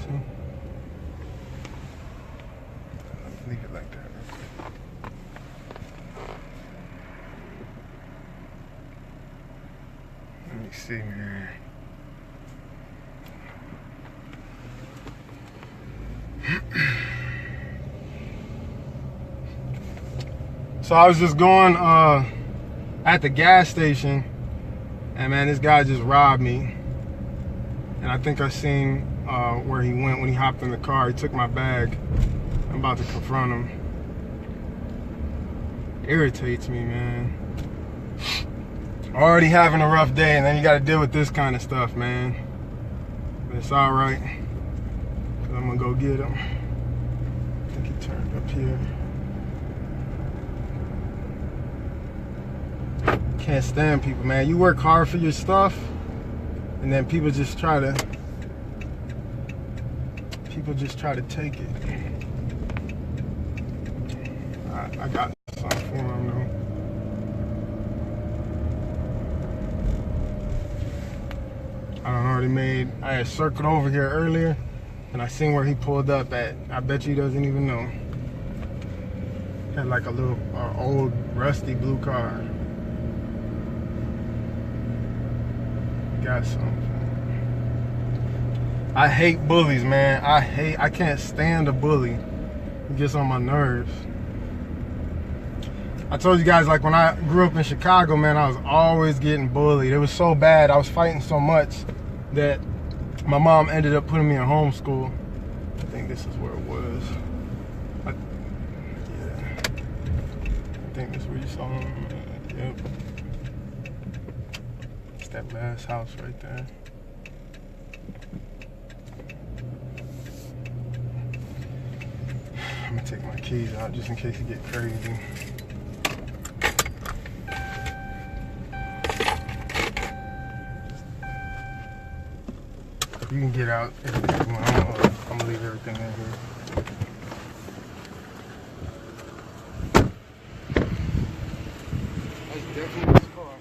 See? Leave it like that real quick. Let me see, man. So I was just going at the gas station, and man, this guy just robbed me. And I think I seen where he went when he hopped in the car. He took my bag. I'm about to confront him. Irritates me, man. Already having a rough day, and then you got to deal with this kind of stuff, man. But it's all right. I'm gonna go get him. I think he turned up here. Can't stand people, man. You work hard for your stuff, and then people just try to take it. I got something for him though. I had circled over here earlier, and I seen where he pulled up at. I bet you he doesn't even know. Had like a little old rusty blue car. Got something. I hate bullies, man. I can't stand a bully. It gets on my nerves. I told you guys, like when I grew up in Chicago, man, I was always getting bullied. It was so bad. I was fighting so much that my mom ended up putting me in homeschool. I think this is where it was. Yeah. I think this is where you saw him. Yep. It's that last house right there. I'm gonna take my keys out just in case it get crazy. You can get out if you want. I'm gonna leave everything in here. That's definitely his car.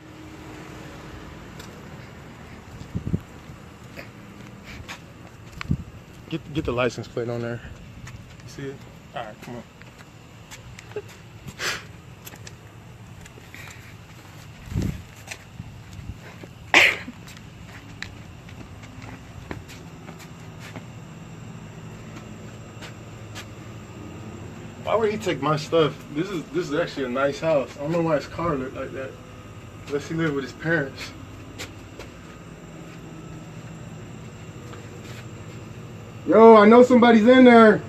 Get the license plate on there. You see it? All right, come on. Why would he take my stuff? This is actually a nice house. I don't know why his car looked like that. Unless he lived with his parents. Yo, I know somebody's in there.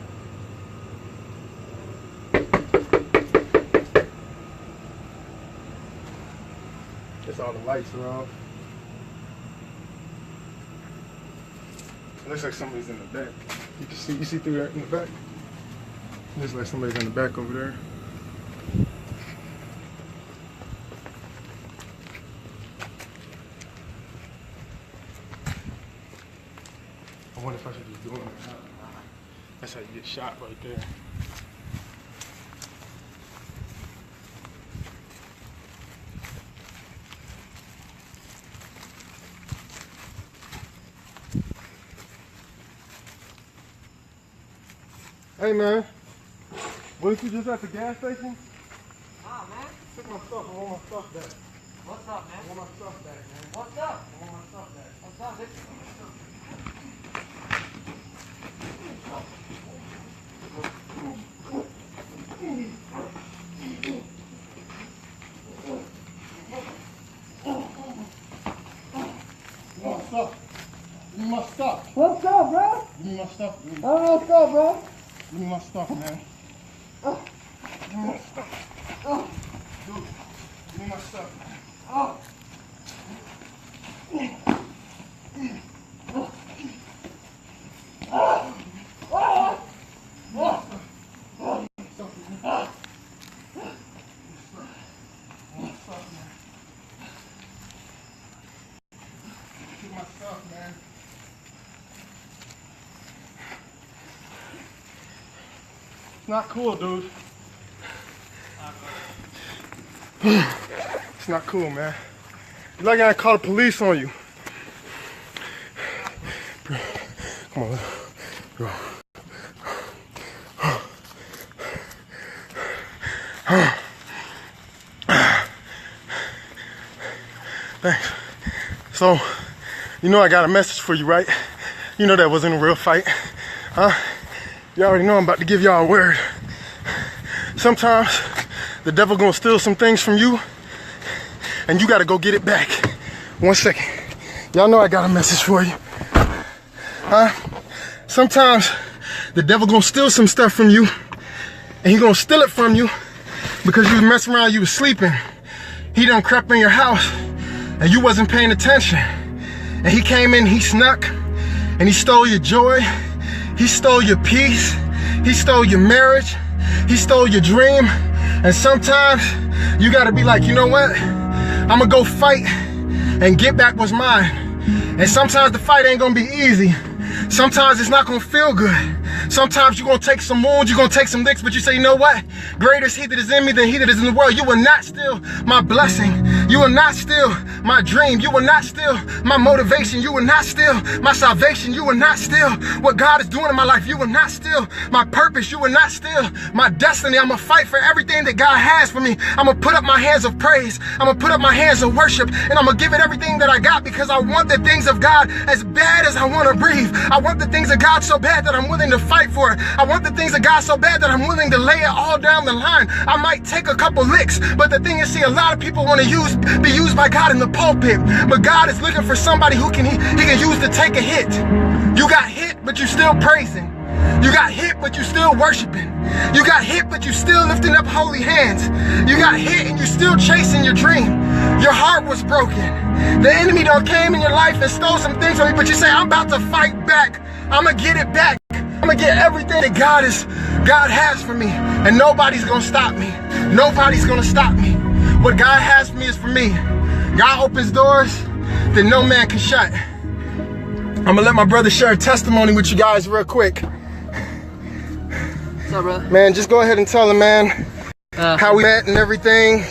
Guess all the lights are off. It looks like somebody's in the back. You see through there in the back? Looks like somebody's in the back over there. I wonder if I should just do it. That's how you get shot right there. Hey man. Wasn't you just at the gas station? Nah, man. Took my stuff. I want my stuff back. What's up, man? I want my stuff back, man. What's up? I want my stuff back. What's up, bitch? Give me my stuff. What's up, bro? Give me my stuff. What's up, bro? Give me my stuff, man. Give me my stuff. Dude, give me my stuff. It's not cool, dude. It's not cool, man. You're like I call the police on you. Come on, Go. Thanks. So, you know I got a message for you, right? You know that wasn't a real fight, huh? You already know I'm about to give y'all a word. Sometimes the devil gonna steal some things from you, and you gotta go get it back. 1 second. Y'all know I got a message for you, huh? Sometimes the devil gonna steal some stuff from you, and he gonna steal it from you because you was messing around, you was sleeping. He done crept in your house, and you wasn't paying attention. And he came in, he snuck, and he stole your joy. He stole your peace. He stole your marriage. He stole your dream. And sometimes you gotta be like, you know what? I'm gonna go fight and get back what's mine. And sometimes the fight ain't gonna be easy. Sometimes it's not gonna feel good. Sometimes you're gonna take some wounds, you're gonna take some licks, but you say, you know what? Greater is he that is in me than he that is in the world. You will not steal my blessing. You will not steal my dream. You will not steal my motivation. You will not steal my salvation. You will not steal what God is doing in my life. You will not steal my purpose. You will not steal my destiny. I'm gonna fight for everything that God has for me. I'm gonna put up my hands of praise. I'm gonna put up my hands of worship, and I'm gonna give it everything that I got, because I want the things of God as bad as I want to breathe. I want the things of God so bad that I'm willing to fight for it. I want the things of God so bad that I'm willing to lay it all down the line. I might take a couple licks, but the thing is, see, a lot of people want to be used by God in the pulpit, but God is looking for somebody who he can use to take a hit. You got hit, but you still praising. You got hit, but you still worshiping. You got hit, but you still lifting up holy hands. You got hit, and you still chasing your dream. Your heart was broken. The enemy done came in your life and stole some things from you, but you say, I'm about to fight back. I'm gonna get it back. I'm gonna get everything that God has for me, and nobody's gonna stop me. Nobody's gonna stop me. What God has for me is for me. God opens doors that no man can shut. I'm gonna let my brother share a testimony with you guys real quick. What's up, brother? Man, just go ahead and tell him, man, how we met and everything.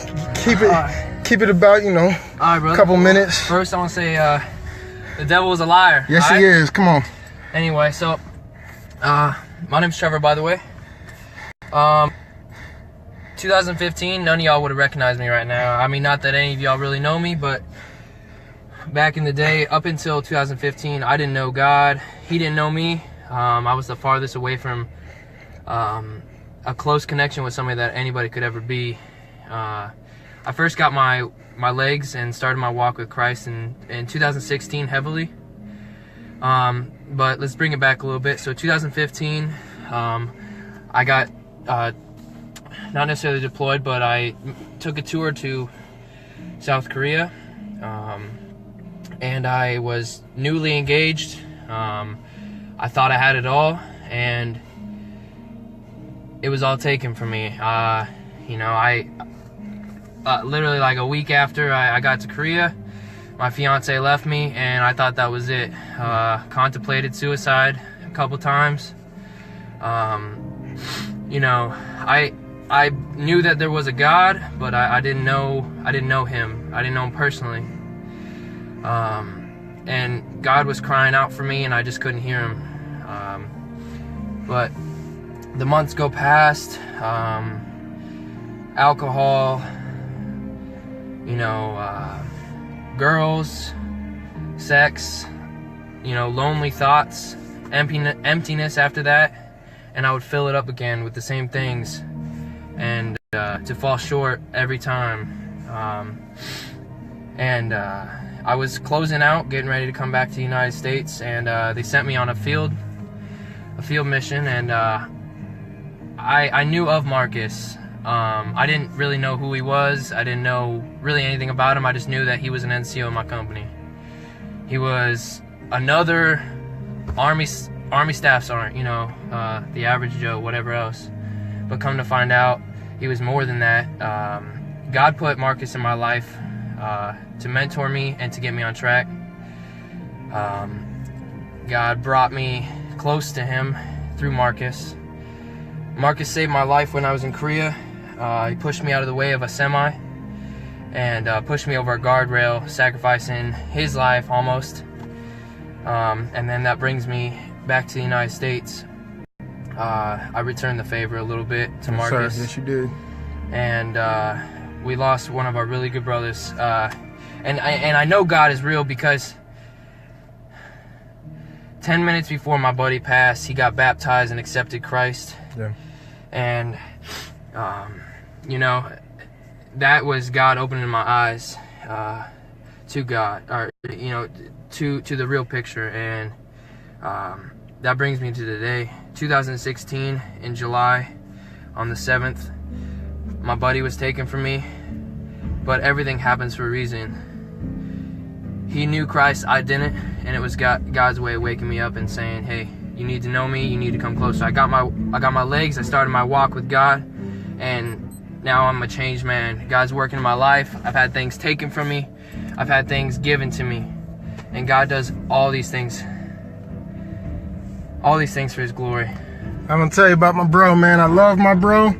Keep it about, you know, a couple minutes. First, I want to say the devil is a liar. Yes, he is. Come on. Anyway, so my name's Trevor, by the way. 2015, none of y'all would have recognized me right now. I mean, not that any of y'all really know me, but back in the day, up until 2015, I didn't know God. He didn't know me. I was the farthest away from a close connection with somebody that anybody could ever be. I first got my legs and started my walk with Christ in 2016 heavily. But let's bring it back a little bit. So 2015, I got not necessarily deployed, but I took a tour to South Korea, and I was newly engaged. I thought I had it all, and it was all taken from me. You know, I literally like a week after I got to Korea, my fiance left me, and I thought that was it. Contemplated suicide a couple times. You know, I knew that there was a God, but I didn't know him. I didn't know him personally. And God was crying out for me, and I just couldn't hear him. But the months go past. Alcohol, you know, girls, sex, you know, lonely thoughts, emptiness after that, and I would fill it up again with the same things, and to fall short every time. I was closing out, getting ready to come back to the United States, and they sent me on a field mission, and I knew of Marcus. I didn't really know who he was. I didn't know really anything about him. I just knew that he was an NCO in my company. He was another Army staff sergeant, you know, the average Joe, whatever else. But come to find out, he was more than that. God put Marcus in my life to mentor me and to get me on track. God brought me close to him through Marcus. Marcus saved my life when I was in Korea. He pushed me out of the way of a semi and pushed me over a guardrail, sacrificing his life almost. And then that brings me back to the United States, I returned the favor a little bit to Marcus. Sir, yes, you did. And we lost one of our really good brothers. And I know God is real because 10 minutes before my buddy passed, he got baptized and accepted Christ. Yeah. And, you know, that was God opening my eyes to God, or, you know, to the real picture. And that brings me to today, 2016, in July, on the 7th. My buddy was taken from me, but everything happens for a reason. He knew Christ, I didn't, and it was God's way of waking me up and saying, hey, you need to know me, you need to come closer. I got my legs, I started my walk with God, and now I'm a changed man. God's working in my life. I've had things taken from me, I've had things given to me, and God does all these things for his glory. I'm gonna tell you about my bro, man. I love my bro.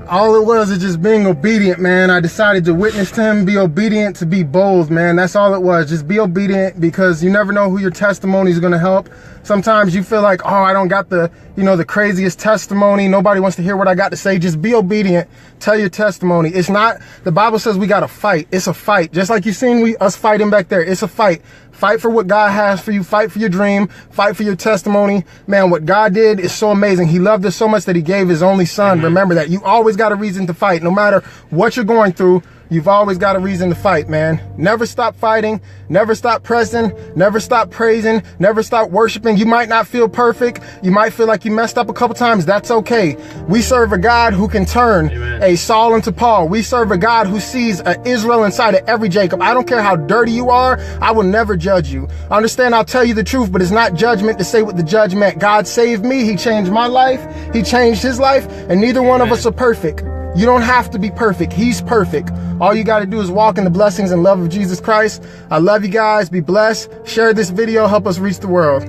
All it was is just being obedient, man. I decided to witness to him, be obedient, to be bold, man. That's all it was. Just be obedient, because you never know who your testimony is going to help. Sometimes you feel like, oh, I don't got the, you know, the craziest testimony. Nobody wants to hear what I got to say. Just be obedient. Tell your testimony. It's not, the Bible says we got to fight. It's a fight. Just like you seen us fighting back there. It's a fight. Fight for what God has for you. Fight for your dream. Fight for your testimony. Man, what God did is so amazing. He loved us so much that he gave his only son. Remember that. You always got a reason to fight. No matter what you're going through, you've always got a reason to fight, man. Never stop fighting. Never stop pressing. Never stop praising. Never stop worshiping. You might not feel perfect. You might feel like you messed up a couple times. That's okay. We serve a God who can turn a Saul into Paul. We serve a God who sees an Israel inside of every Jacob. I don't care how dirty you are. I will never judge you. I understand I'll tell you the truth, but it's not judgment to say what the judge meant. God saved me. He changed my life. He changed his life. And neither one of us are perfect. You don't have to be perfect. He's perfect. All you got to do is walk in the blessings and love of Jesus Christ. I love you guys. Be blessed. Share this video. Help us reach the world.